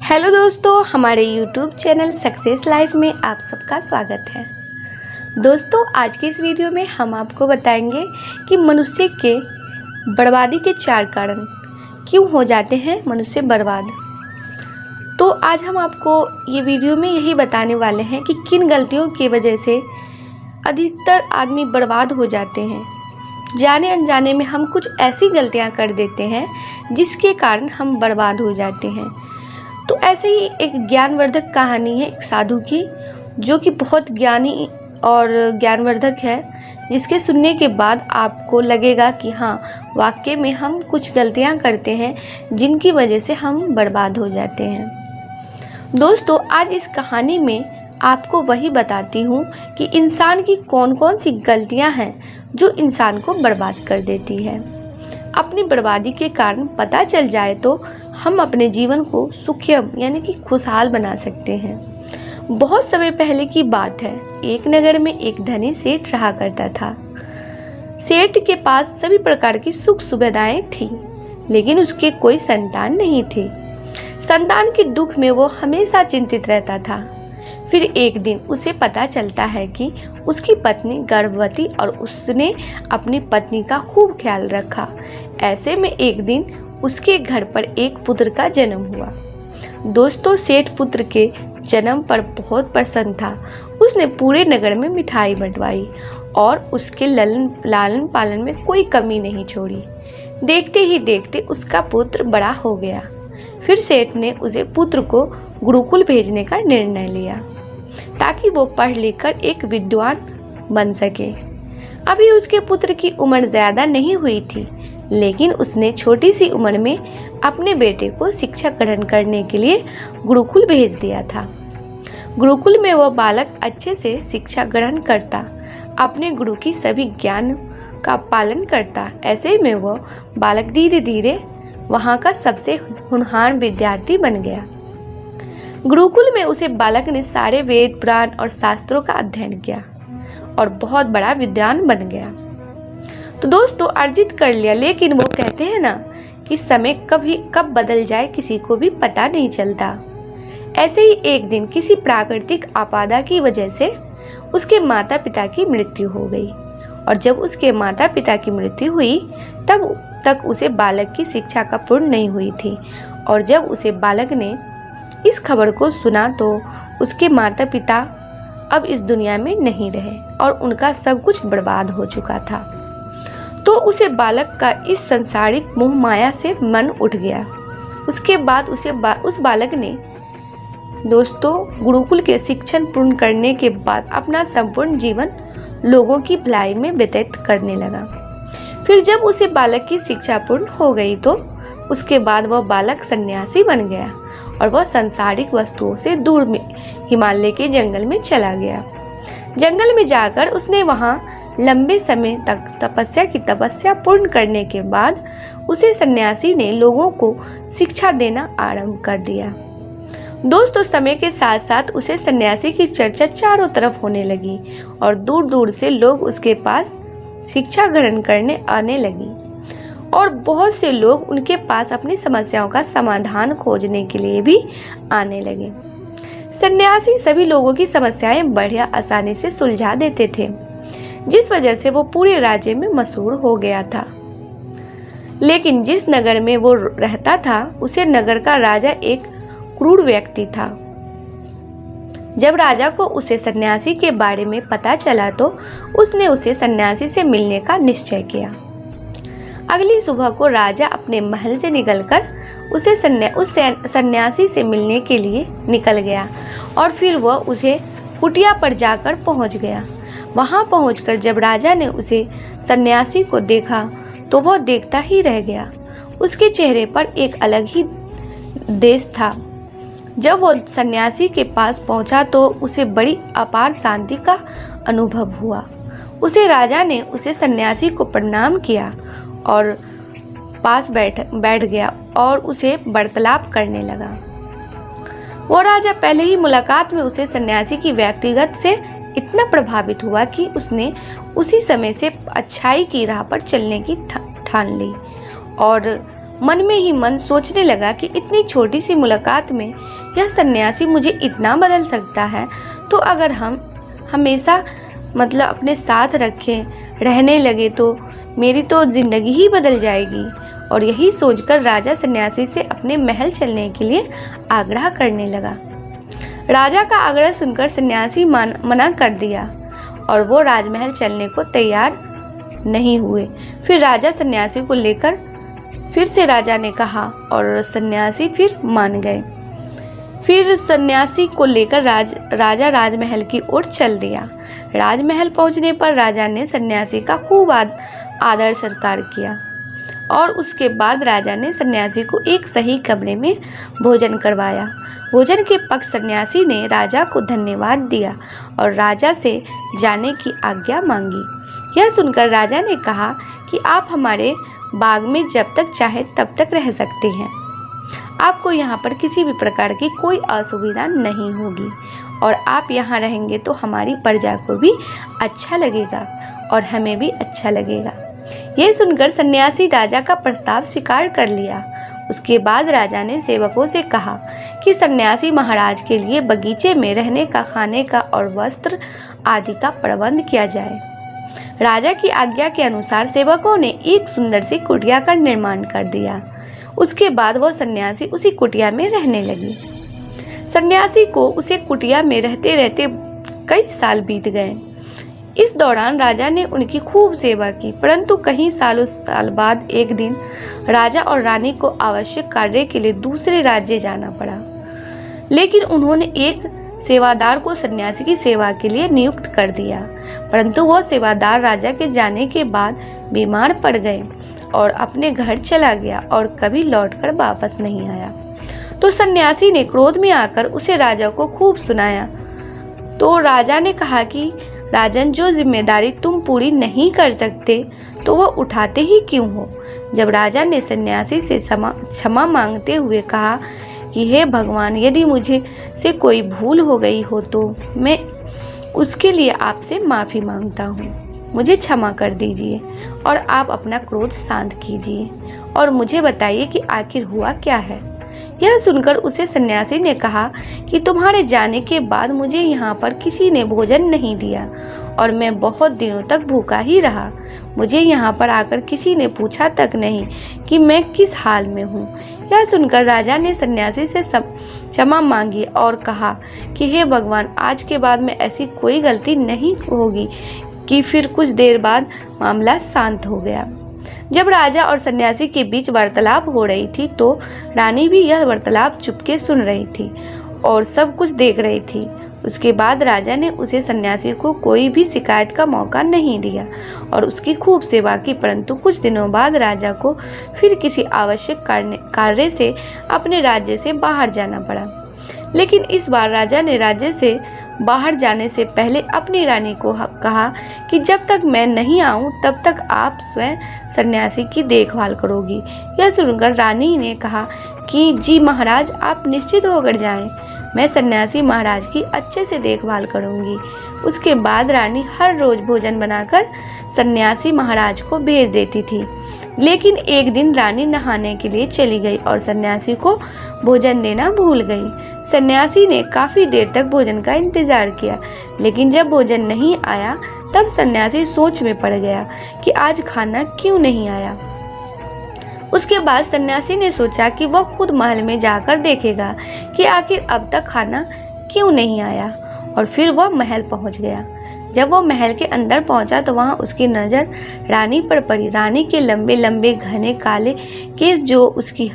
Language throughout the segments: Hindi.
हेलो दोस्तों, हमारे यूट्यूब चैनल सक्सेस लाइफ में आप सबका स्वागत है। दोस्तों, आज की इस वीडियो में हम आपको बताएंगे कि मनुष्य के बर्बादी के 4 कारण क्यों हो जाते हैं मनुष्य बर्बाद। तो आज हम आपको ये वीडियो में यही बताने वाले हैं कि किन गलतियों की वजह से अधिकतर आदमी बर्बाद हो जाते हैं। जाने अनजाने में हम कुछ ऐसी गलतियां कर देते हैं जिसके कारण हम बर्बाद हो जाते हैं। तो ऐसे ही एक ज्ञानवर्धक कहानी है एक साधु की, जो कि बहुत ज्ञानी और ज्ञानवर्धक है, जिसके सुनने के बाद आपको लगेगा कि हाँ, वाकई में हम कुछ गलतियां करते हैं जिनकी वजह से हम बर्बाद हो जाते हैं। दोस्तों, आज इस कहानी में आपको वही बताती हूँ कि इंसान की कौन कौन सी गलतियाँ हैं जो इंसान को बर्बाद कर देती है। अपनी बर्बादी के कारण पता चल जाए तो हम अपने जीवन को सुखियम यानी कि खुशहाल बना सकते हैं। बहुत समय पहले की बात है। एक नगर में एक धनी सेठ रहा करता था। सेठ के पास सभी प्रकार की सुख सुविधाएं थी, लेकिन उसके कोई संतान नहीं थे। संतान के दुख में वो हमेशा चिंतित रहता था। फिर एक दिन उसे पता चलता है कि उसकी पत्नी गर्भवती और उसने अपनी पत्नी का खूब ख्याल रखा। ऐसे में एक दिन उसके घर पर एक पुत्र का जन्म हुआ। दोस्तों, सेठ पुत्र के जन्म पर बहुत प्रसन्न था। उसने पूरे नगर में मिठाई बंटवाई और उसके लालन पालन में कोई कमी नहीं छोड़ी। देखते ही देखते उसका पुत्र बड़ा हो गया। फिर सेठ ने उसे पुत्र को गुरुकुल भेजने का निर्णय लिया ताकि वो पढ़ लिख कर एक विद्वान बन सके। अभी उसके पुत्र की उम्र ज़्यादा नहीं हुई थी, लेकिन उसने छोटी सी उम्र में अपने बेटे को शिक्षा ग्रहण करने के लिए गुरुकुल भेज दिया था। गुरुकुल में वह बालक अच्छे से शिक्षा ग्रहण करता, अपने गुरु की सभी ज्ञान का पालन करता। ऐसे में वह बालक धीरे धीरे वहाँ का सबसे होनहार विद्यार्थी बन गया। गुरुकुल में उसे बालक ने सारे वेद पुराण और शास्त्रों का अध्ययन किया और बहुत बड़ा विद्वान बन गया। तो दोस्तों, अर्जित कर लिया, लेकिन वो कहते हैं ना कि समय कब बदल जाए किसी को भी पता नहीं चलता। ऐसे ही एक दिन किसी प्राकृतिक आपदा की वजह से उसके माता पिता की मृत्यु हो गई, और जब उसके माता पिता की मृत्यु हुई तब तक उसे बालक की शिक्षा का पूर्ण नहीं हुई थी। और जब उसे बालक ने इस खबर को सुना तो उसके माता पिता अब इस दुनिया में नहीं रहे और उनका सब कुछ बर्बाद हो चुका था। तो उसे बालक का इस संसारिक मोह माया से मन उठ गया। उसके बाद उस बालक ने दोस्तों गुरुकुल के शिक्षण पूर्ण करने के बाद अपना संपूर्ण जीवन लोगों की भलाई में व्यतीत करने लगा। फिर जब उसे बालक की शिक्षा पूर्ण हो गई तो उसके बाद वह बालक सन्यासी बन गया और वह सांसारिक वस्तुओं से दूर में हिमालय के जंगल में चला गया। जंगल में जाकर उसने वहाँ लंबे समय तक तपस्या पूर्ण करने के बाद उसे सन्यासी ने लोगों को शिक्षा देना आरंभ कर दिया। दोस्तों, समय के साथ साथ उसे सन्यासी की चर्चा चारों तरफ होने लगी और दूर दूर से लोग उसके पास शिक्षा ग्रहण करने आने लगी और बहुत से लोग उनके पास अपनी समस्याओं का समाधान खोजने के लिए भी आने लगे। सन्यासी सभी लोगों की समस्याएं बढ़िया आसानी से सुलझा देते थे, जिस वजह से वो पूरे राज्य में मशहूर हो गया था। लेकिन जिस नगर में वो रहता था उसे नगर का राजा एक क्रूर व्यक्ति था। जब राजा को उसे सन्यासी के बारे में पता चला तो उसने उसे सन्यासी से मिलने का निश्चय किया। अगली सुबह को राजा अपने महल से निकलकर उस सन्यासी से मिलने के लिए निकल गया और फिर वह उसे कुटिया पर जाकर पहुंच गया। वहां पहुंचकर जब राजा ने उसे सन्यासी को देखा तो वह देखता ही रह गया। उसके चेहरे पर एक अलग ही देश था। जब वो सन्यासी के पास पहुंचा तो उसे बड़ी अपार शांति का अनुभव हुआ। राजा ने उसे सन्यासी को प्रणाम किया और पास बैठ गया और उसे वार्तालाप करने लगा। वो राजा पहले ही मुलाकात में उसे सन्यासी की व्यक्तिगत से इतना प्रभावित हुआ कि उसने उसी समय से अच्छाई की राह पर चलने की ठान ली और मन में ही मन सोचने लगा कि इतनी छोटी सी मुलाकात में यह सन्यासी मुझे इतना बदल सकता है, तो अगर हम हमेशा अपने साथ रखें रहने लगे तो मेरी तो ज़िंदगी ही बदल जाएगी। और यही सोचकर राजा सन्यासी से अपने महल चलने के लिए आग्रह करने लगा। राजा का आग्रह सुनकर सन्यासी मना कर दिया और वो राजमहल चलने को तैयार नहीं हुए। फिर राजा सन्यासी को लेकर फिर से राजा ने कहा और सन्यासी फिर मान गए। फिर सन्यासी को लेकर राजा राजमहल की ओर चल दिया। राजमहल पहुंचने पर राजा ने सन्यासी का खूब आदर सत्कार किया और उसके बाद राजा ने सन्यासी को एक सही कमरे में भोजन करवाया। भोजन के पक्ष सन्यासी ने राजा को धन्यवाद दिया और राजा से जाने की आज्ञा मांगी। यह सुनकर राजा ने कहा कि आप हमारे बाग में जब तक चाहे तब तक रह सकते हैं। आपको यहाँ पर किसी भी प्रकार की कोई असुविधा नहीं होगी और आप यहाँ रहेंगे तो हमारी प्रजा को भी अच्छा लगेगा और हमें भी अच्छा लगेगा। यह सुनकर सन्यासी राजा का प्रस्ताव स्वीकार कर लिया। उसके बाद राजा ने सेवकों से कहा कि सन्यासी महाराज के लिए बगीचे में रहने का, खाने का और वस्त्र आदि का प्रबंध किया जाए। राजा की आज्ञा के अनुसार सेवकों ने एक सुंदर सी कुटिया का निर्माण कर दिया। उसके बाद वह सन्यासी उसी कुटिया में रहने लगी। सन्यासी को उसे कुटिया में रहते रहते कई साल बीत गए। इस दौरान राजा ने उनकी खूब सेवा की, परंतु कई साल बाद एक दिन राजा और रानी को आवश्यक कार्य के लिए दूसरे राज्य जाना पड़ा। लेकिन उन्होंने एक सेवादार को सन्यासी की सेवा के लिए नियुक्त कर दिया, परंतु वह सेवादार राजा के जाने के बाद बीमार पड़ गए और अपने घर चला गया और कभी लौटकर वापस नहीं आया। तो सन्यासी ने क्रोध में आकर उसे राजा को खूब सुनाया। तो राजा ने कहा कि राजन, जो जिम्मेदारी तुम पूरी नहीं कर सकते तो वह उठाते ही क्यों हो। जब राजा ने सन्यासी से क्षमा मांगते हुए कहा कि हे भगवान, यदि मुझे से कोई भूल हो गई हो तो मैं उसके लिए आपसे माफ़ी मांगता हूँ, मुझे क्षमा कर दीजिए और आप अपना क्रोध शांत कीजिए और मुझे बताइए कि आखिर हुआ क्या है। यह सुनकर उसे सन्यासी ने कहा कि तुम्हारे जाने के बाद मुझे यहाँ पर किसी ने भोजन नहीं दिया और मैं बहुत दिनों तक भूखा ही रहा। मुझे यहाँ पर आकर किसी ने पूछा तक नहीं कि मैं किस हाल में हूँ। यह सुनकर राजा ने सन्यासी से क्षमा मांगी और कहा कि हे भगवान, आज के बाद में ऐसी कोई गलती नहीं होगी। कि फिर कुछ देर बाद मामला शांत हो गया। जब राजा और सन्यासी के बीच वार्तालाप हो रही थी तो रानी भी यह वार्तालाप चुपके सुन रही थी और सब कुछ देख रही थी। उसके बाद राजा ने उसे सन्यासी को कोई भी शिकायत का मौका नहीं दिया और उसकी खूब सेवा की, परंतु कुछ दिनों बाद राजा को फिर किसी आवश्यक कार्य से अपने राज्य से बाहर जाना पड़ा। लेकिन इस बार राजा ने राज्य से बाहर जाने से पहले अपनी रानी को कहा कि जब तक मैं नहीं आऊं तब तक आप स्वयं सन्यासी की देखभाल करोगी। यह सुनकर रानी ने कहा कि जी महाराज, आप निश्चित होकर जाएं, मैं सन्यासी महाराज की अच्छे से देखभाल करूंगी। उसके बाद रानी हर रोज भोजन बनाकर सन्यासी महाराज को भेज देती थी। लेकिन एक दिन रानी नहाने के लिए चली गई और सन्यासी को भोजन देना भूल गई। सन्यासी ने काफ़ी देर तक भोजन का इंतजार किया, लेकिन जब भोजन नहीं आया तब सन्यासी सोच में पड़ गया कि आज खाना क्यों नहीं आया। उसके बाद सन्यासी ने सोचा कि वह खुद महल में जाकर देखेगा कि आखिर अब तक खाना क्यों नहीं आया, और फिर वह महल पहुंच गया। जब वह महल के अंदर पहुंचा तो वहां उसकी नज़र रानी पर पड़ी। रानी के लंबे लंबे घने काले केस जो उसकी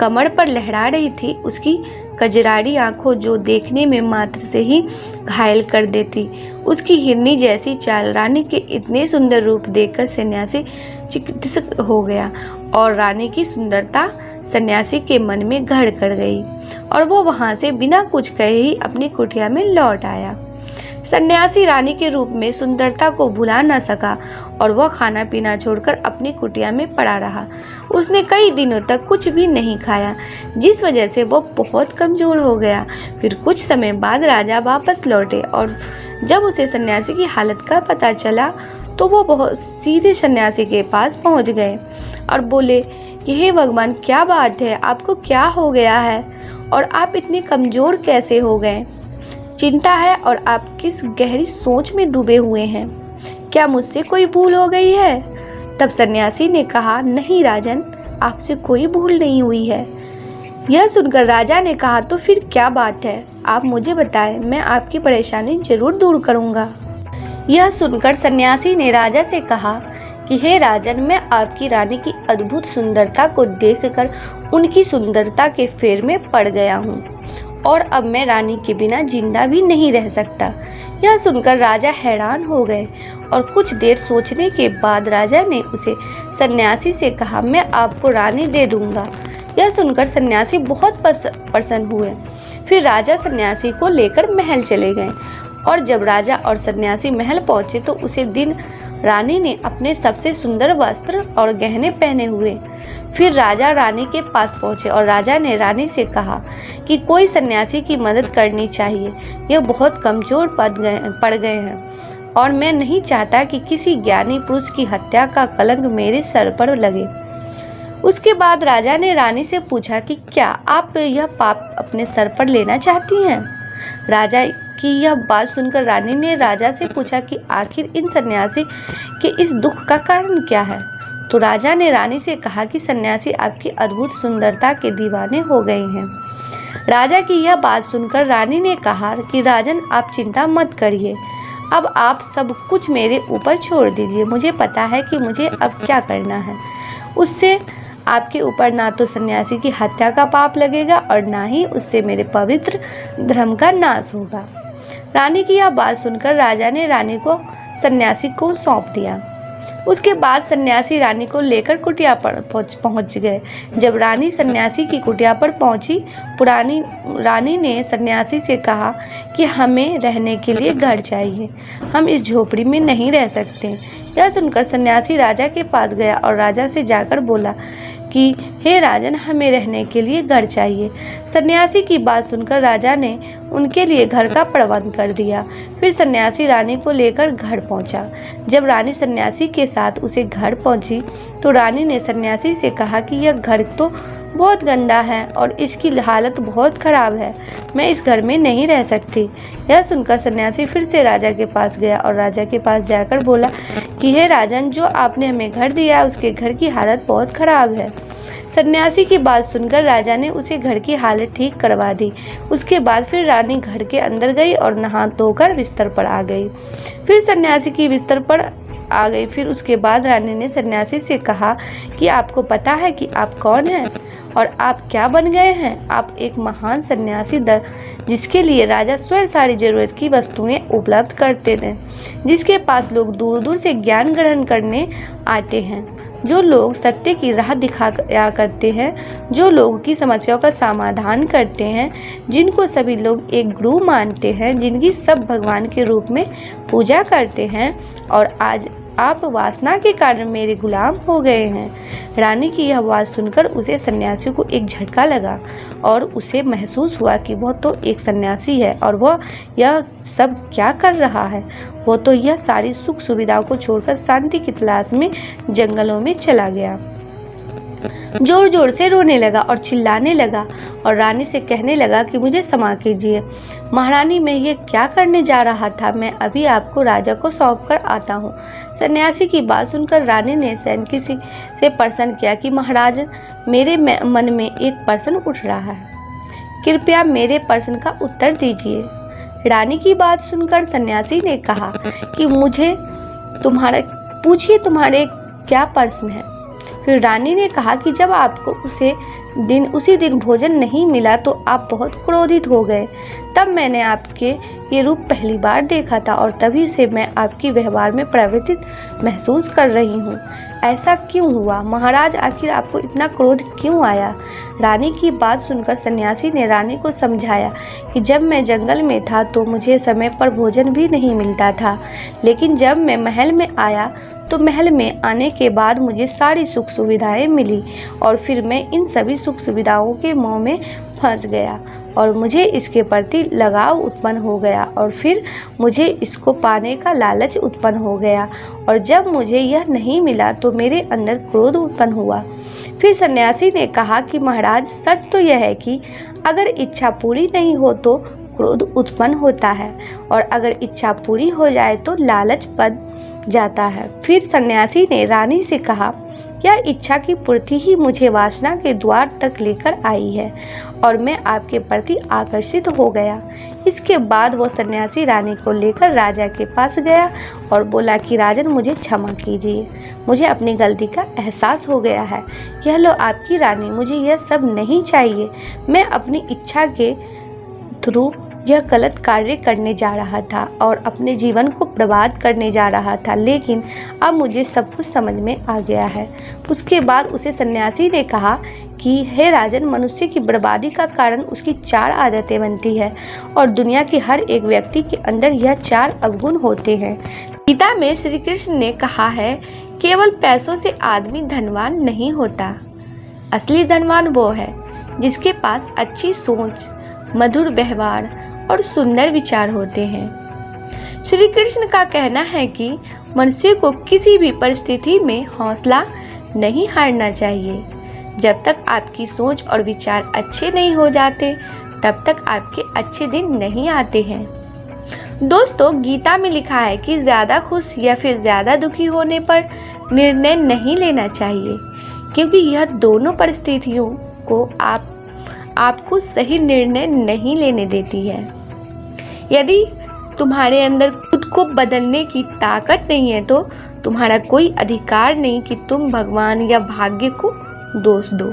कमर पर लहरा रही थी, उसकी कजराड़ी आंखों जो देखने में मात्र से ही घायल कर देती, उसकी हिरनी जैसी चाल, रानी के इतने सुंदर रूप देखकर सन्यासी चिकित्सक हो गया और रानी की सुंदरता सन्यासी के मन में घर कर गई और वो वहाँ से बिना कुछ कहे ही अपनी कुटिया में लौट आया। सन्यासी रानी के रूप में सुंदरता को भुला न सका और वह खाना पीना छोड़कर अपनी कुटिया में पड़ा रहा। उसने कई दिनों तक कुछ भी नहीं खाया, जिस वजह से वह बहुत कमज़ोर हो गया। फिर कुछ समय बाद राजा वापस लौटे और जब उसे सन्यासी की हालत का पता चला तो वो बहुत सीधे सन्यासी के पास पहुंच गए और बोले कि हे भगवान, क्या बात है, आपको क्या हो गया है और आप इतने कमज़ोर कैसे हो गए? चिंता है और आप किस गहरी सोच में डूबे हुए हैं। क्या मुझसे कोई भूल हो गई है? तब सन्यासी ने कहा, नहीं राजन, आपसे कोई भूल नहीं हुई है। यह सुनकर राजा ने कहा, तो फिर क्या बात है, आप मुझे बताएं, मैं आपकी परेशानी जरूर दूर करूंगा। यह सुनकर सन्यासी ने राजा से कहा कि हे राजन, मैं आपकी रानी की अद्भुत सुंदरता को देखकर उनकी सुंदरता के फेर में पड़ गया हूँ और अब मैं रानी के बिना जिंदा भी नहीं रह सकता। यह सुनकर राजा हैरान हो गए और कुछ देर सोचने के बाद राजा ने उसे सन्यासी से कहा, मैं आपको रानी दे दूंगा। यह सुनकर सन्यासी बहुत प्रसन्न हुए। फिर राजा सन्यासी को लेकर महल चले गए और जब राजा और सन्यासी महल पहुंचे तो उसे दिन रानी ने अपने सबसे सुंदर वस्त्र और गहने पहने हुए। फिर राजा रानी के पास पहुंचे और राजा ने रानी से कहा कि कोई सन्यासी की मदद करनी चाहिए, यह बहुत कमज़ोर पड़ गए हैं और मैं नहीं चाहता कि किसी ज्ञानी पुरुष की हत्या का कलंक मेरे सर पर लगे। उसके बाद राजा ने रानी से पूछा कि क्या आप यह पाप अपने सर पर लेना चाहती हैं? राजा की यह बात सुनकर रानी ने राजा से पूछा कि आखिर इन सन्यासी के इस दुख का कारण क्या है? तो राजा ने रानी से कहा कि सन्यासी आपकी अद्भुत सुंदरता के दीवाने हो गए हैं। राजा की यह बात सुनकर रानी ने कहा कि राजन, आप चिंता मत करिए, अब आप सब कुछ मेरे ऊपर छोड़ दीजिए। मुझे पता है कि मुझे अब क्या करना है। उससे आपके ऊपर ना तो सन्यासी की हत्या का पाप लगेगा और ना ही उससे मेरे पवित्र धर्म का नाश होगा। रानी की यह बात सुनकर राजा ने रानी को सन्यासी को सौंप दिया। उसके बाद सन्यासी रानी को लेकर कुटिया पर पहुंच गए। जब रानी सन्यासी की कुटिया पर पहुंची, पुरानी रानी ने सन्यासी से कहा कि हमें रहने के लिए घर चाहिए, हम इस झोपड़ी में नहीं रह सकते। यह सुनकर सन्यासी राजा के पास गया और राजा से जाकर बोला कि हे राजन, हमें रहने के लिए घर चाहिए। सन्यासी की बात सुनकर राजा ने उनके लिए घर का प्रबंध कर दिया। फिर सन्यासी रानी को लेकर घर पहुंचा। जब रानी सन्यासी के साथ उसे घर पहुंची तो रानी ने सन्यासी से कहा कि यह घर तो बहुत गंदा है और इसकी हालत बहुत ख़राब है, मैं इस घर में नहीं रह सकती। यह सुनकर सन्यासी फिर से राजा के पास गया और राजा के पास जाकर बोला कि हे राजन, जो आपने हमें घर दिया उसके घर की हालत बहुत ख़राब है। सन्यासी की बात सुनकर राजा ने उसे घर की हालत ठीक करवा दी। उसके बाद फिर रानी घर के अंदर गई और नहा धोकर बिस्तर पर आ गई। फिर सन्यासी की बिस्तर पर आ गई। फिर उसके बाद रानी ने सन्यासी से कहा कि आपको पता है कि आप कौन हैं और आप क्या बन गए हैं? आप एक महान सन्यासी जिसके लिए राजा स्वयं सारी जरूरत की वस्तुएं उपलब्ध करते थे, जिसके पास लोग दूर दूर से ज्ञान ग्रहण करने आते हैं, जो लोग सत्य की राह दिखाया करते हैं, जो लोगों की समस्याओं का समाधान करते हैं, जिनको सभी लोग एक गुरु मानते हैं, जिनकी सब भगवान के रूप में पूजा करते हैं, और आज आप वासना के कारण मेरे गुलाम हो गए हैं। रानी की यह आवाज़ सुनकर उसे सन्यासी को एक झटका लगा और उसे महसूस हुआ कि वह तो एक सन्यासी है और वह यह सब क्या कर रहा है। वो तो यह सारी सुख सुविधाओं को छोड़कर शांति की तलाश में जंगलों में चला गया। जोर जोर से रोने लगा और चिल्लाने लगा और रानी से कहने लगा कि मुझे क्षमा कीजिए महारानी, मैं ये क्या करने जा रहा था, मैं अभी आपको राजा को सौंप कर आता हूँ। सन्यासी की बात सुनकर रानी ने सैनिक से प्रश्न किया कि महाराज, मेरे मन में एक प्रश्न उठ रहा है, कृपया मेरे प्रश्न का उत्तर दीजिए। रानी की बात सुनकर सन्यासी ने कहा कि मुझे तुम्हारे क्या प्रश्न है। फिर रानी ने कहा कि जब आपको उसी दिन भोजन नहीं मिला तो आप बहुत क्रोधित हो गए। तब मैंने आपके ये रूप पहली बार देखा था और तभी से मैं आपकी व्यवहार में प्रवृत्त महसूस कर रही हूँ। ऐसा क्यों हुआ महाराज, आखिर आपको इतना क्रोध क्यों आया? रानी की बात सुनकर सन्यासी ने रानी को समझाया कि जब मैं जंगल में था तो मुझे समय पर भोजन भी नहीं मिलता था, लेकिन जब मैं महल में आया तो महल में आने के बाद मुझे सारी सुख सुविधाएं मिली और फिर मैं इन सभी सुख सुविधाओं के मोह में फंस गया और मुझे इसके प्रति लगाव उत्पन्न हो गया और फिर मुझे इसको पाने का लालच उत्पन्न हो गया और जब मुझे यह नहीं मिला तो मेरे अंदर क्रोध उत्पन्न हुआ। फिर सन्यासी ने कहा कि महाराज, सच तो यह है कि अगर इच्छा पूरी नहीं हो तो क्रोध उत्पन्न होता है और अगर इच्छा पूरी हो जाए तो लालच बढ़ जाता है। फिर सन्यासी ने रानी से कहा, यह इच्छा की पूर्ति ही मुझे वासना के द्वार तक लेकर आई है और मैं आपके प्रति आकर्षित हो गया। इसके बाद वो सन्यासी रानी को लेकर राजा के पास गया और बोला कि राजन, मुझे क्षमा कीजिए, मुझे अपनी गलती का एहसास हो गया है। यह लो आपकी रानी, मुझे यह सब नहीं चाहिए। मैं अपनी इच्छा के थ्रू यह गलत कार्य करने जा रहा था और अपने जीवन को बर्बाद करने जा रहा था, लेकिन अब मुझे सब कुछ समझ में आ गया है। उसके बाद उसे सन्यासी ने कहा कि हे राजन, मनुष्य की बर्बादी का कारण उसकी 4 आदतें बनती है और दुनिया के हर एक व्यक्ति के अंदर यह 4 अवगुण होते हैं। गीता में श्री कृष्ण ने कहा है, केवल पैसों से आदमी धनवान नहीं होता, असली धनवान वो है जिसके पास अच्छी सोच, मधुर व्यवहार और सुंदर विचार होते हैं। श्री कृष्ण का कहना है कि मनुष्य को किसी भी परिस्थिति में हौसला नहीं हारना चाहिए। जब तक आपकी सोच और विचार अच्छे नहीं हो जाते तब तक आपके अच्छे दिन नहीं आते हैं। दोस्तों, गीता में लिखा है कि ज़्यादा खुश या फिर ज़्यादा दुखी होने पर निर्णय नहीं लेना चाहिए, क्योंकि यह दोनों परिस्थितियों को आपको सही निर्णय नहीं लेने देती है। यदि तुम्हारे अंदर खुद को बदलने की ताकत नहीं है तो तुम्हारा कोई अधिकार नहीं कि तुम भगवान या भाग्य को दोष दो।